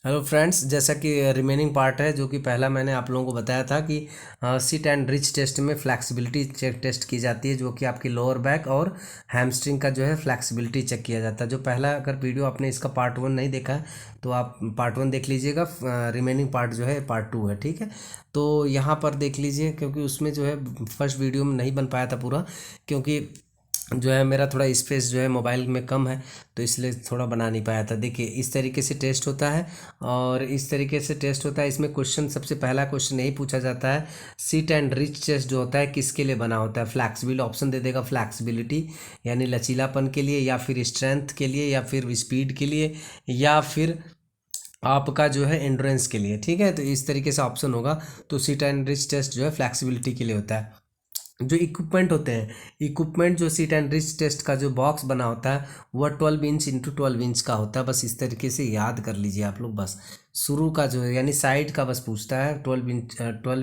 Hello friends, जैसा कि remaining part है जो कि पहला मैंने आप लोगों को बताया था कि सिट एंड रिच टेस्ट में फ्लैक्सिबिलिटी चेक टेस्ट की जाती है, जो कि आपकी लोअर बैक और हैमस्ट्रिंग का जो है फ्लैक्सिबिलिटी चेक किया जाता है। जो पहला अगर वीडियो आपने इसका पार्ट 1 नहीं देखा है तो आप पार्ट 1 देख लीजिएगा। रिमेनिंग पार्ट जो है पार्ट 2 है, ठीक है। तो यहाँ पर देख लीजिए, क्योंकि उसमें जो है फर्स्ट वीडियो में नहीं बन पाया था पूरा, क्योंकि जो है मेरा थोड़ा स्पेस जो है मोबाइल में कम है, तो इसलिए थोड़ा बना नहीं पाया था। देखिए इस तरीके से टेस्ट होता है और इस तरीके से टेस्ट होता है। इसमें क्वेश्चन, सबसे पहला क्वेश्चन यही पूछा जाता है, सीट एंड रिच टेस्ट जो होता है किसके लिए बना होता है। फ्लैक्सिबिल ऑप्शन दे देगा, फ्लैक्सिबिलिटी यानी लचीलापन के लिए, या फिर स्ट्रेंथ के लिए, या फिर स्पीड के लिए, या फिर आपका जो है एंड्योरेंस के लिए, ठीक है। तो इस तरीके से ऑप्शन होगा। तो सीट एंड रिच टेस्ट जो है फ्लैक्सिबिलिटी के लिए होता है। जो इक्विपमेंट होते हैं, इक्विपमेंट जो सीट एंड रिच टेस्ट का जो बॉक्स बना होता है वह 12 इंच इंटू 12 इंच का होता है। बस इस तरीके से याद कर लीजिए आप लोग। बस शुरू का जो है यानी साइड का बस पूछता है 12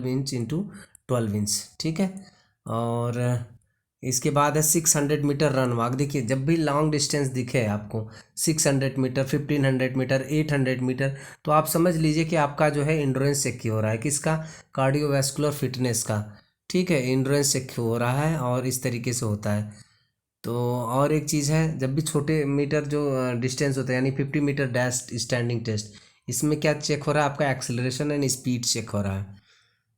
इंच इंटू 12 इंच, ठीक है। और इसके बाद है 600 मीटर रन वॉक। देखिए जब भी लॉन्ग डिस्टेंस दिखे आपको 600 मीटर, 1500 मीटर, 800 मीटर, तो आप समझ लीजिए कि आपका जो है इंड्योरेंस चेक हो रहा है, किसका, कार्डियोवैस्कुलर फिटनेस का, ठीक है। इंड्योरेंस चेक हो रहा है और इस तरीके से होता है। तो और एक चीज़ है, जब भी छोटे मीटर जो डिस्टेंस होता है यानी 50 मीटर डैश स्टैंडिंग टेस्ट, इसमें क्या चेक हो रहा है, आपका एक्सेलरेशन एंड स्पीड चेक हो रहा है।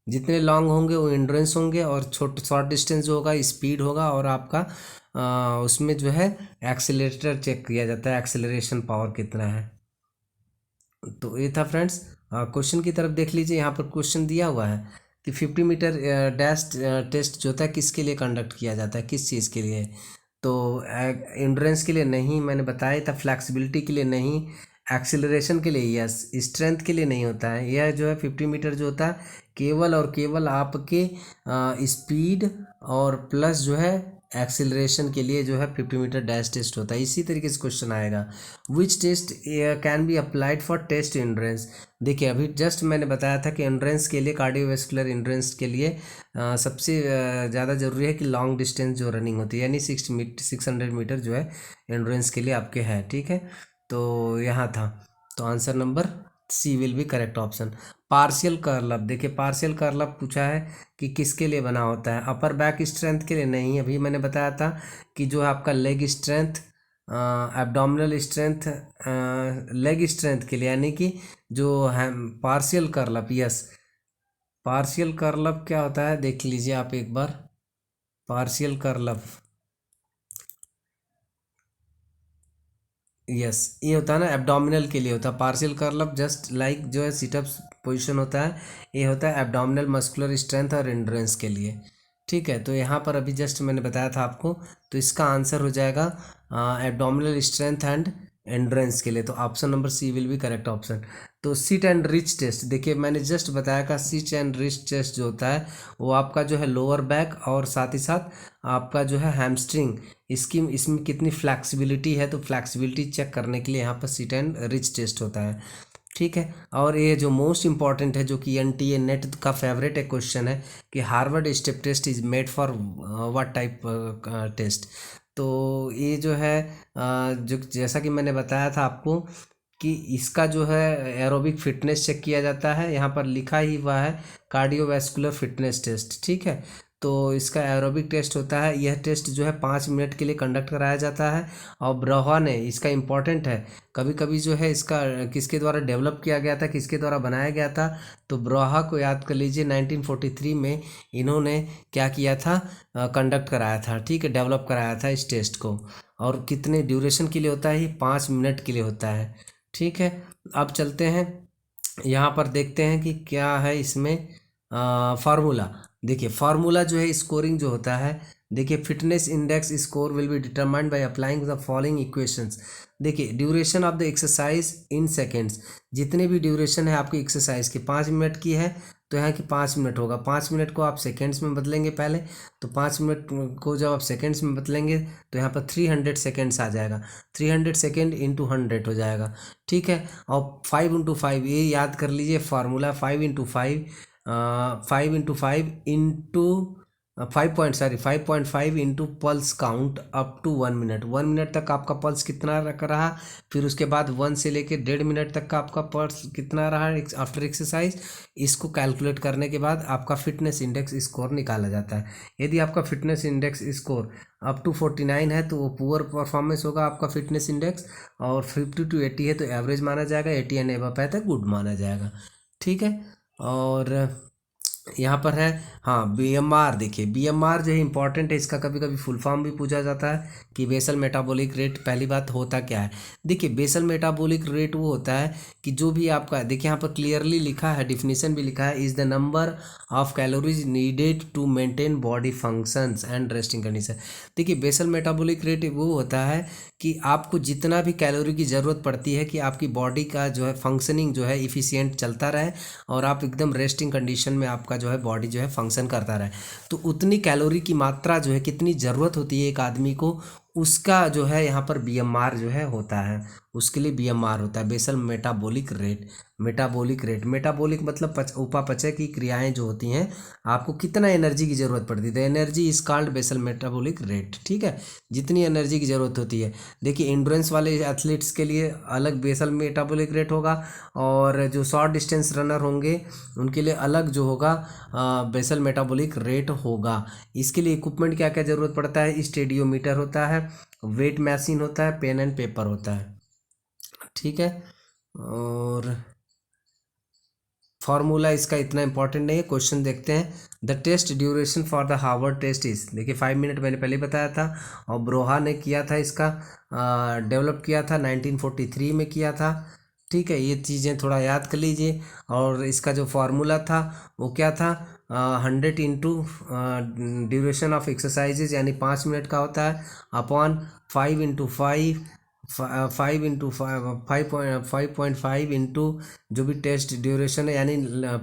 जितने लॉन्ग होंगे वो इंड्योरेंस होंगे, और शॉर्ट डिस्टेंस जो होगा स्पीड होगा, और आपका उसमें जो है एक्सेलरेटर चेक किया जाता है, एक्सेलरेशन पावर कितना है। तो ये था फ्रेंड्स। क्वेश्चन की तरफ देख लीजिए, यहाँ पर क्वेश्चन दिया हुआ है कि 50 मीटर डैश टेस्ट जो होता है किसके लिए कंडक्ट किया जाता है, किस चीज़ के लिए। तो एंड्योरेंस के लिए नहीं, मैंने बताया था। फ्लैक्सिबिलिटी के लिए नहीं, एक्सिलरेशन के लिए यस, स्ट्रेंथ के लिए नहीं होता है। यह जो है 50 मीटर जो होता है केवल और केवल आपके स्पीड और प्लस जो है एक्सिलरेशन के लिए जो है 50 मीटर डैश टेस्ट होता है। इसी तरीके से क्वेश्चन आएगा, which test can be applied for test endurance. देखिए अभी जस्ट मैंने बताया था कि एंड्योरेंस के लिए, कार्डियोवैस्कुलर एंड्योरेंस के लिए सबसे ज़्यादा ज़रूरी है कि लॉन्ग डिस्टेंस जो रनिंग होती है, यानी 600 मीटर जो है एंड्योरेंस के लिए आपके है, ठीक है। तो यहाँ था, तो answer number C will be correct option. Partial curl up, देखिए पार्शियल कर्ल अप पूछा है कि किसके लिए बना होता है। अपर बैक स्ट्रेंथ के लिए नहीं, अभी मैंने बताया था कि जो है आपका leg strength, abdominal strength, leg strength के लिए, यानी कि जो है partial curl up. Yes, partial curl up क्या होता है देख लीजिए आप एक बार। पार्शियल कर्ल अप, यस, ये होता है ना एब्डोमिनल के लिए होता है। Partial curl up just like जो है सिटअप्स पोजीशन होता है, ये होता है एब्डोमिनल मस्कुलर स्ट्रेंथ और एंड्योरेंस के लिए, ठीक है। तो यहाँ पर अभी जस्ट मैंने बताया था आपको, तो इसका आंसर हो जाएगा एब्डोमिनल स्ट्रेंथ एंड एंड्योरेंस के लिए। तो option number C will be correct option. तो सीट एंड रिच टेस्ट, देखिए मैंने जस्ट बताया था सीट एंड रिच टेस्ट जो होता है वो आपका जो है लोअर बैक और साथ ही साथ आपका जो है हैमस्ट्रिंग, इसमें कितनी फ्लैक्सिबिलिटी है, तो फ्लैक्सिबिलिटी चेक करने के लिए यहाँ पर सीट एंड रिच टेस्ट होता है, ठीक है। और ये जो मोस्ट इंपॉर्टेंट है, जो कि एनटीए नेट का फेवरेट एक क्वेश्चन है कि Harvard step test is made for what type test. तो ये जो है जो जैसा कि मैंने बताया था आपको कि इसका जो है एरोबिक फिटनेस चेक किया जाता है, यहाँ पर लिखा ही हुआ है कार्डियोवैस्कुलर फिटनेस टेस्ट, ठीक है। तो इसका एरोबिक टेस्ट होता है, यह टेस्ट जो है 5 मिनट के लिए कंडक्ट कराया जाता है। और ब्रह्मा ने, इसका इम्पॉर्टेंट है, कभी कभी जो है इसका किसके द्वारा डेवलप किया गया था, किसके द्वारा बनाया गया था, तो ब्रह्मा को याद कर लीजिए। 1943 में इन्होंने क्या किया था, कंडक्ट कराया था, ठीक है, डेवलप कराया था इस टेस्ट को। और कितने ड्यूरेशन के लिए होता है, ये 5 मिनट के लिए होता है, ठीक है। अब चलते हैं, यहाँ पर देखते हैं कि क्या है इसमें फार्मूला। देखिए फार्मूला जो है स्कोरिंग जो होता है, देखिए fitness index score will be determined by applying the following equations. देखिए duration of the exercise in seconds, जितने भी ड्यूरेशन है आपकी एक्सरसाइज की, 5 मिनट की है तो यहाँ की 5 मिनट होगा। 5 मिनट को आप सेकेंड्स में बदलेंगे पहले, तो 5 मिनट को जब आप सेकेंड्स में बदलेंगे तो यहाँ पर 300 सेकेंड्स आ जाएगा। 300 सेकेंड इंटू 100 हो जाएगा, ठीक है। और 5 × 5 ये याद कर लीजिए formula, 5 × 5, 5 × 5 into 5.5 into pulse count up to 1 minute. 1 minute तक आपका पल्स कितना रहा, फिर उसके बाद 1 से लेके 1.5 मिनट तक का आपका पल्स कितना रहा आफ्टर एक्सरसाइज। इसको कैलकुलेट करने के बाद आपका फिटनेस इंडेक्स स्कोर निकाला जाता है। यदि आपका fitness index score up to 49 है तो वो पुअर परफॉर्मेंस होगा आपका फिटनेस इंडेक्स, और 50 टू 80 है तो एवरेज माना जाएगा, 80 एंड एबव है तो गुड माना जाएगा। ठीक है। और यहाँ पर है, हाँ, बीएमआर। देखिए बीएमआर जो है इंपॉर्टेंट है, इसका कभी कभी फुल फॉर्म भी पूछा जाता है कि बेसल मेटाबॉलिक रेट। पहली बात होता क्या है, देखिए बेसल मेटाबॉलिक रेट वो होता है कि जो भी आपका, देखिए यहाँ पर क्लियरली लिखा है, डिफिनीशन भी लिखा है, is the number of calories needed to maintain body functions and resting condition. देखिए बेसल मेटाबॉलिक रेट वो होता है कि आपको जितना भी कैलोरी की ज़रूरत पड़ती है कि आपकी बॉडी का जो है फंक्शनिंग जो है इफ़िशियंट चलता रहे, और आप एकदम रेस्टिंग कंडीशन में आपका जो है बॉडी जो है फंक्शन करता रहे, तो उतनी कैलोरी की मात्रा जो है कितनी ज़रूरत होती है एक आदमी को, उसका जो है यहाँ पर बीएमआर जो है होता है। उसके लिए बीएमआर होता है बेसल मेटाबॉलिक रेट। मेटाबॉलिक मतलब उपापचय की क्रियाएं जो होती हैं, आपको कितना एनर्जी की ज़रूरत पड़ती है, energy is called basal metabolic rate. ठीक है, जितनी एनर्जी की ज़रूरत होती है। देखिए एंड्योरेंस वाले एथलीट्स के लिए अलग बेसल मेटाबॉलिक रेट होगा, और जो शॉर्ट डिस्टेंस रनर होंगे उनके लिए अलग जो होगा बेसल मेटाबॉलिक रेट होगा। इसके लिए इक्विपमेंट क्या क्या ज़रूरत पड़ता है, स्टेडियोमीटर होता है, वेट मशीन होता है, पेन एंड पेपर होता है। ठीक है। और फार्मूला इसका इतना इंपॉर्टेंट नहीं है। क्वेश्चन देखते हैं। The test duration for the Harvard test is, देखिए 5 मिनट मैंने पहले बताया था, और ब्रोहा ने किया था इसका, डेवलप किया था 1943 में किया था। ठीक है, ये चीज़ें थोड़ा याद कर लीजिए। और इसका जो फार्मूला था वो क्या था, 100 इंटू ड्यूरेशन ऑफ एक्सरसाइजेज यानी 5 मिनट का होता है, अपॉन 5 इंटू 5, 5.5 इंटू जो भी टेस्ट ड्यूरेशन है यानी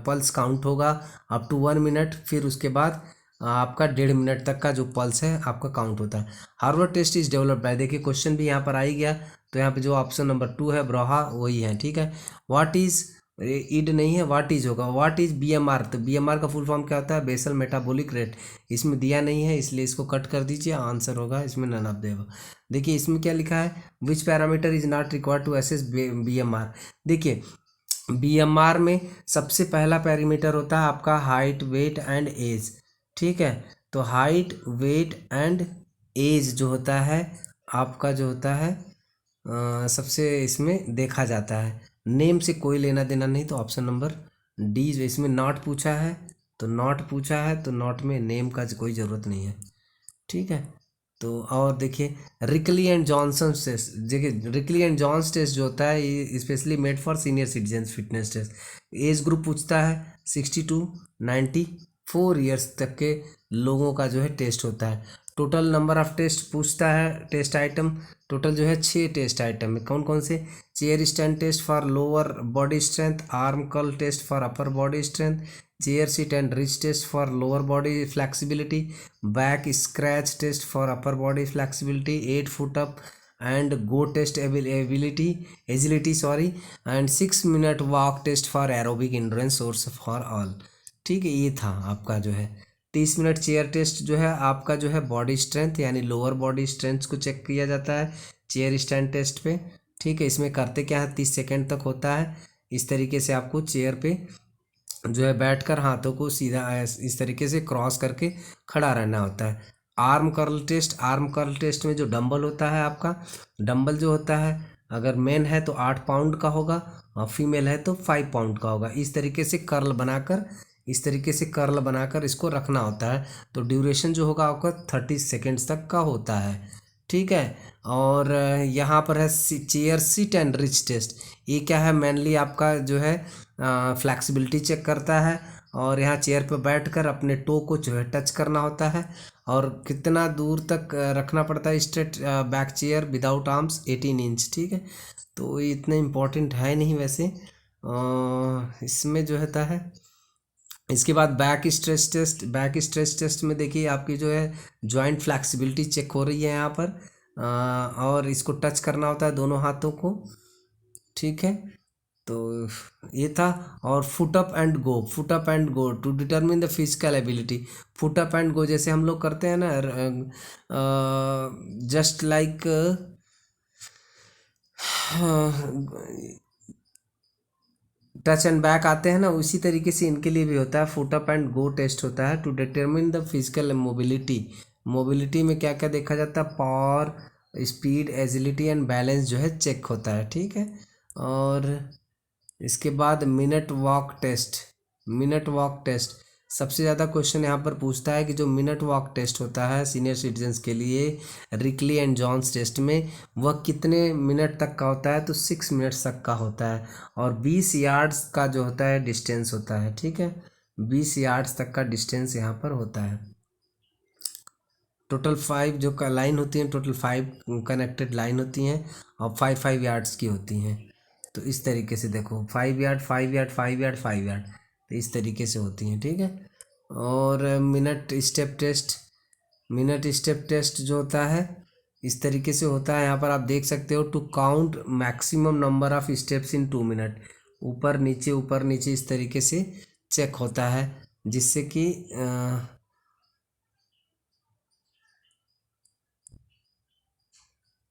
पल्स काउंट होगा अप टू 1 मिनट, फिर उसके बाद आपका 1.5 मिनट तक का जो पल्स है आपका काउंट होता है। Harvard test is developed by, देखिए क्वेश्चन भी यहाँ पर आ ही गया, तो यहाँ पे जो ऑप्शन नंबर 2 है ब्रोहा वही है। ठीक है। व्हाट इज, इड नहीं है, व्हाट इज होगा, व्हाट इज बीएमआर, तो बीएमआर का फुल फॉर्म क्या होता है, बेसल मेटाबॉलिक रेट। इसमें दिया नहीं है इसलिए इसको कट कर दीजिए, आंसर होगा इसमें नन ऑफ देगा। देखिए इसमें क्या लिखा है, which parameter is not required to assess BMR. देखिए बीएमआर में सबसे पहला पैरामीटर होता है आपका हाइट, वेट एंड एज। ठीक है, तो हाइट, वेट एंड एज जो होता है आपका जो होता है सबसे इसमें देखा जाता है। नेम से कोई लेना देना नहीं, तो ऑप्शन नंबर डी जो इसमें नॉट पूछा है, तो नॉट पूछा है तो नॉट में नेम का कोई ज़रूरत नहीं है। ठीक है। तो और देखिए रिकली एंड जॉनसन टेस्ट, देखिए रिकली एंड जॉन्स टेस्ट जो होता है ये specially made for senior citizens fitness test. Age group पूछता है 60 टू 94 ईयर्स तक के लोगों का जो है टेस्ट होता है। टोटल नंबर ऑफ टेस्ट पूछता है, टेस्ट आइटम टोटल जो है 6 टेस्ट आइटम है। कौन कौन से, chair stand test for lower body strength, arm curl test for upper body strength, chair seat and reach test for lower body flexibility, back scratch test for upper body flexibility, 8 foot up and go test agility sorry, and 6 minute walk test for aerobic endurance source for all. ठीक है, ये था आपका जो है 30 minute chair test जो है आपका जो है बॉडी स्ट्रेंथ यानी लोअर बॉडी स्ट्रेंथ को चेक किया जाता है चेयर स्टैंड टेस्ट पे। ठीक है, इसमें करते क्या है, 30 सेकेंड तक होता है। इस तरीके से आपको चेयर पे जो है बैठकर हाथों को सीधा इस तरीके से क्रॉस करके खड़ा रहना होता है। आर्म कर्ल टेस्ट में जो डंबल होता है आपका, डंबल जो होता है अगर मेन है तो 8 पाउंड का होगा और फीमेल है तो 5 पाउंड का होगा। इस तरीके से कर्ल बनाकर इसको रखना होता है। तो ड्यूरेशन जो होगा आपका 30 सेकेंड्स तक का होता है। ठीक है। और यहाँ पर है chair seat and reach test. ये क्या है, मेनली आपका जो है फ्लैक्सिबिलिटी चेक करता है, और यहाँ चेयर पर बैठकर अपने टो को जो है टच करना होता है, और कितना दूर तक रखना पड़ता है straight back chair without arms, 18 inch. ठीक है, तो ये इतना इम्पोर्टेंट है नहीं वैसे इसमें जो होता है। इसके बाद बैक स्ट्रेच टेस्ट में देखिए आपकी जो है जॉइंट फ्लैक्सिबिलिटी चेक हो रही है यहाँ पर, और इसको टच करना होता है दोनों हाथों को। ठीक है, तो ये था। और foot up and go, foot up and go to determine the physical ability. Foot up and go जैसे हम लोग करते हैं ना, just like touch and back आते हैं ना, उसी तरीके से इनके लिए भी होता है। Foot up and go test होता है to determine the physical mobility. Mobility में क्या क्या देखा जाता है, power, speed, agility and balance जो है चेक होता है, ठीक है। और इसके बाद minute walk test. Minute walk test सबसे ज़्यादा क्वेश्चन यहाँ पर पूछता है कि जो मिनट वॉक टेस्ट होता है सीनियर सिटीजन्स के लिए, रिकली एंड जॉन्स टेस्ट में, वह कितने मिनट तक का होता है, तो 6 मिनट्स तक का होता है। और 20 यार्ड्स का जो होता है डिस्टेंस होता है, ठीक है। 20 यार्ड्स तक का डिस्टेंस यहाँ पर होता है। टोटल 5 जो का लाइन होती हैं, टोटल 5 कनेक्टेड लाइन होती हैं और 5 यार्ड्स की होती हैं। तो इस तरीके से देखो, 5 यार्ड 5 यार्ड 5 यार्ड 5 यार्ड, तो इस तरीके से होती हैं, ठीक है। और minute step test, minute step test जो होता है इस तरीके से होता है। यहाँ पर आप देख सकते हो, to count maximum number of steps in 2 minute. ऊपर नीचे इस तरीके से चेक होता है, जिससे कि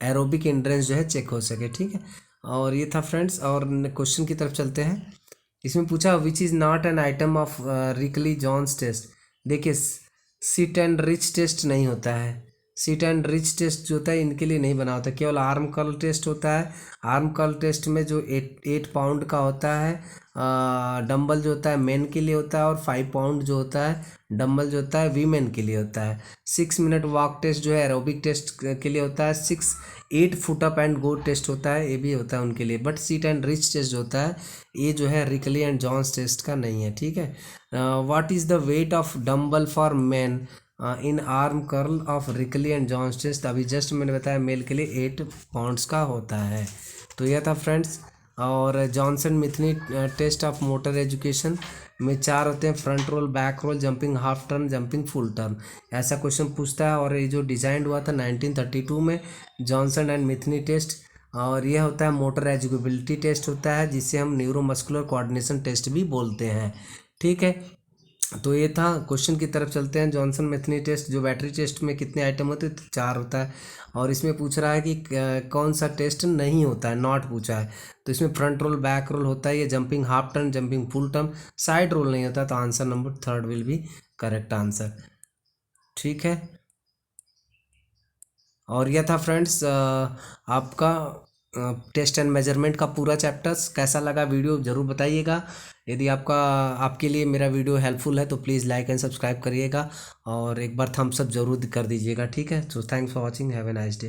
एरोबिक एंड्रेंस जो है चेक हो सके, ठीक है। और ये था फ्रेंड्स, और क्वेश्चन की तरफ चलते हैं। इसमें पूछा which is not an item of Rikli Jones test. देखिए, सिट एंड रिच टेस्ट नहीं होता है। सिट एंड रिच टेस्ट जो होता है इनके लिए नहीं बना होता, केवल आर्म कर्ल टेस्ट होता है। आर्म कर्ल टेस्ट में जो 8 पाउंड का होता है डंबल जो होता है मेन के लिए होता है, और 5 पाउंड जो होता है डंबल जो होता है वीमेन के लिए होता है। 6 मिनट वॉक टेस्ट जो है एरोबिक टेस्ट के लिए होता है। 8 foot up and go test होता है, ये भी होता है उनके लिए। But seat and reach test जो होता है ये जो है रिकली एंड जॉन्स टेस्ट का नहीं है, ठीक है। What is the weight of dumbbell for man in arm curl of Rikli and Jones test. अभी जस्ट मैंने बताया मेल के लिए 8 पाउंड्स का होता है। तो यह था फ्रेंड्स। और Johnson Metheny test of motor education में 4 होते हैं, front roll, back roll, jumping half turn, jumping full turn. ऐसा क्वेश्चन पूछता है। और ये जो डिज़ाइन हुआ था 1932 में, जॉनसन एंड मिथनी टेस्ट। और यह होता है मोटर एजुकेबिलिटी टेस्ट होता है, जिसे हम न्यूरोमस्कुलर कोऑर्डिनेशन टेस्ट भी बोलते हैं, ठीक है। तो ये था। क्वेश्चन की तरफ चलते हैं। जॉनसन मैथनी टेस्ट जो बैटरी टेस्ट में कितने आइटम होते हैं, तो 4 होता है। और इसमें पूछ रहा है कि कौन सा टेस्ट नहीं होता है, नॉट पूछा है। तो इसमें फ्रंट रोल, बैक रोल होता है, ये jumping half turn, jumping full turn, side roll नहीं होता। तो answer number 3 will be correct answer, ठीक है। और यह था फ्रेंड्स आपका टेस्ट एंड मेजरमेंट का पूरा चैप्टर्स। कैसा लगा वीडियो ज़रूर बताइएगा। यदि आपके लिए मेरा वीडियो हेल्पफुल है तो प्लीज़ लाइक एंड सब्सक्राइब करिएगा, और एक बार थम्स अप जरूर कर दीजिएगा, ठीक है। So thanks for watching, have a nice day.